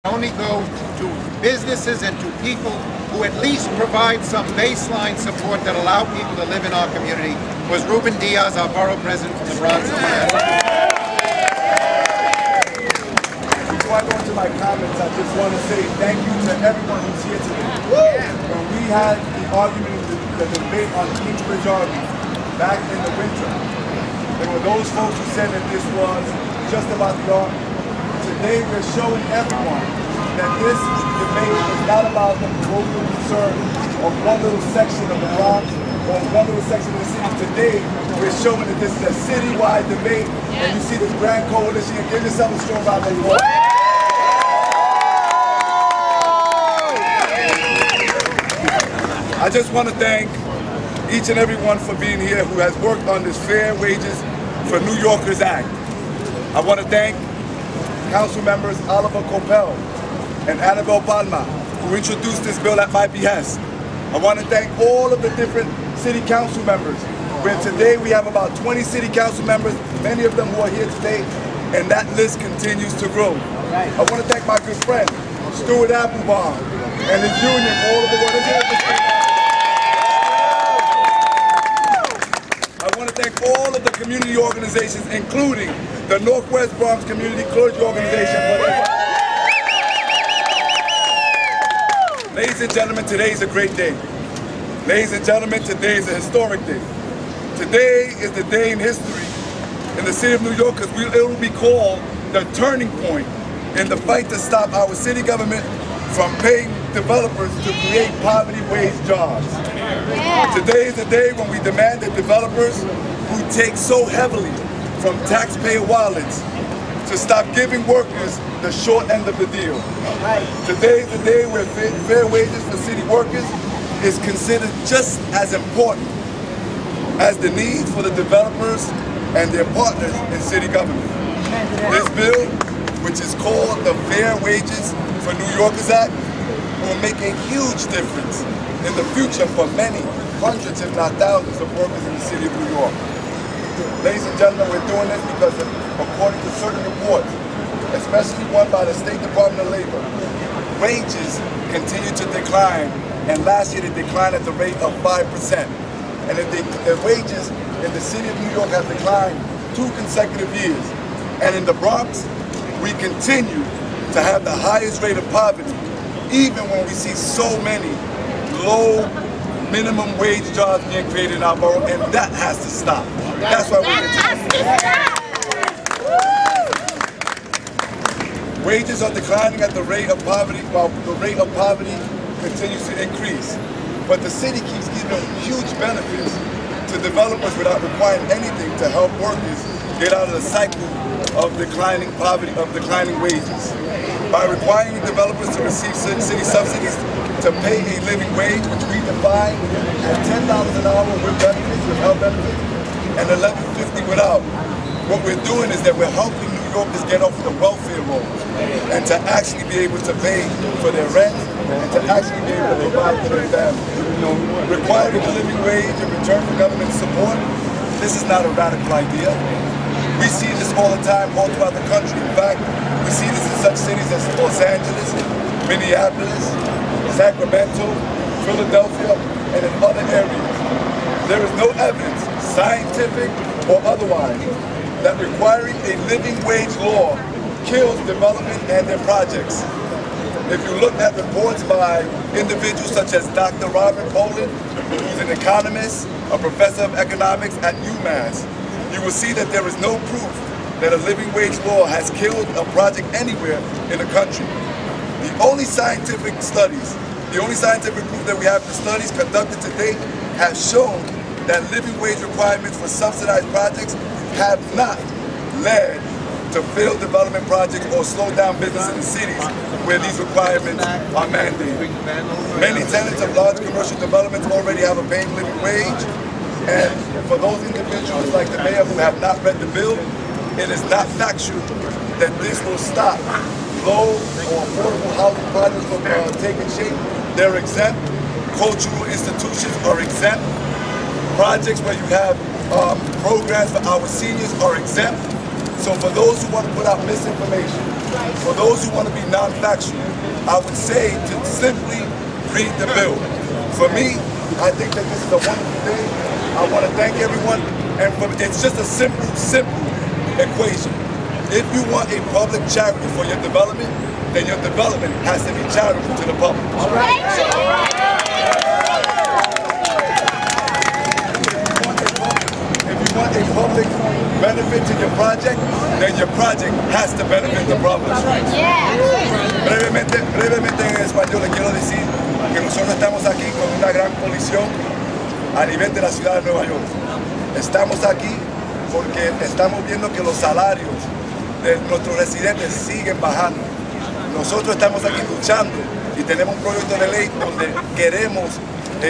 only go to businesses and to people who at least provide some baseline support that allow people to live in our community, was Ruben Diaz, our Borough President from the Bronx. Before I go into my comments, I just want to say thank you to everyone who's here today. When we had the argument, the debate on Kingsbridge RV back in the winter, there were those folks who said that this was just about the RV. Today we're showing everyone that this debate is not about the local concern of one little section of the Bronx or one little section of the city. Today we're showing that this is a citywide debate, and you see this grand coalition. And give yourself a strong round of applause. I just want to thank each and every one for being here who has worked on this Fair Wages for New Yorkers Act. I want to thank Council members Oliver Koppell and Annabel Palma, who introduced this bill at my behest. I want to thank all of the different city council members, where today we have about 20 city council members, many of them who are here today, and that list continues to grow. I want to thank my good friend, Stuart Applebaum, and his union, all of the volunteers. I want to thank all of the community organizations, including the Northwest Bronx Community Clergy Organization. Ladies and gentlemen, today is a great day. Ladies and gentlemen, today is a historic day. Today is the day in history in the city of New York, because it will be called the turning point in the fight to stop our city government from paying developers to create poverty wage jobs. Today is the day when we demand that developers who take so heavily from taxpayer wallets to stop giving workers the short end of the deal. Today is the day where fair wages for city workers is considered just as important as the need for the developers and their partners in city government. This bill, which is called the Fair Wages for New Yorkers Act, will make a huge difference in the future for many hundreds, if not thousands, of workers in the city of New York. Ladies and gentlemen, we're doing this because, according to certain reports, especially one by the State Department of Labor, wages continue to decline, and last year they declined at the rate of 5%. And the wages in the city of New York have declined 2 consecutive years. And in the Bronx, we continue to have the highest rate of poverty, even when we see so many low minimum wage jobs being created in our borough, and that has to stop. That's why we're here. Wages are declining at the rate of poverty, while the rate of poverty continues to increase. But the city keeps giving huge benefits to developers without requiring anything to help workers get out of the cycle of declining poverty, of declining wages. By requiring developers to receive city subsidies to pay a living wage, which we define at $10 an hour with benefits, with health benefits, and $11.50 without. What we're doing is that we're helping New Yorkers get off the welfare roll and to actually be able to pay for their rent and to actually be able to provide for their family. Requiring a living wage in return for government support, this is not a radical idea. We see this all the time, all throughout the country. In fact, we see this in such cities as Los Angeles, Minneapolis, Sacramento, Philadelphia, and in other areas. There is no evidence, scientific or otherwise, that requiring a living wage law kills development and their projects. If you look at reports by individuals such as Dr. Ruben, who's an economist, a professor of economics at UMass, you will see that there is no proof that a living wage law has killed a project anywhere in the country. The only scientific studies, the only scientific proof that we have in the studies conducted to date have shown that living wage requirements for subsidized projects have not led to failed development projects or slow down business in the cities where these requirements are mandated. Many tenants of large commercial developments already have a paying living wage, and for those individuals like the mayor who have not read the bill, it is not factual that this will stop low or affordable housing projects from taking shape. They're exempt. Cultural institutions are exempt. Projects where you have programs for our seniors are exempt. So for those who want to put out misinformation, For those who want to be non-factual, I would say to simply read the bill. For me, I think that this is a wonderful day. I want to thank everyone, and it's just a simple equation. If you want a public charity for your development, then your development has to be charitable to the public. All right. If you want a public benefit to your project, then your project has to benefit the public. Brevemente en español le quiero decir que nosotros estamos aquí con una gran coalición a nivel de la ciudad de Nueva York. Estamos aquí porque estamos viendo que los salarios de nuestros residentes siguen bajando. Nosotros estamos aquí luchando y tenemos un proyecto de ley donde queremos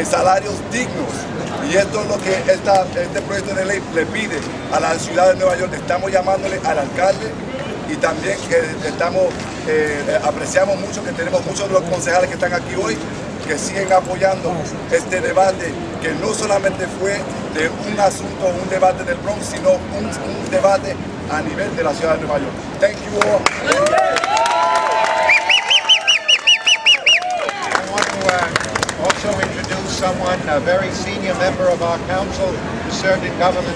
salarios dignos, y esto es lo que este proyecto de ley le pide a la ciudad de Nueva York. Estamos llamándole al alcalde, y también apreciamos mucho que tenemos muchos de los concejales que están aquí hoy que siguen apoyando este debate, que no solamente fue de un asunto, un debate del Bronx, sino un debate a nivel de la ciudad de Nueva York. Thank you all. I want to also introduce someone, a very senior member of our council who served in government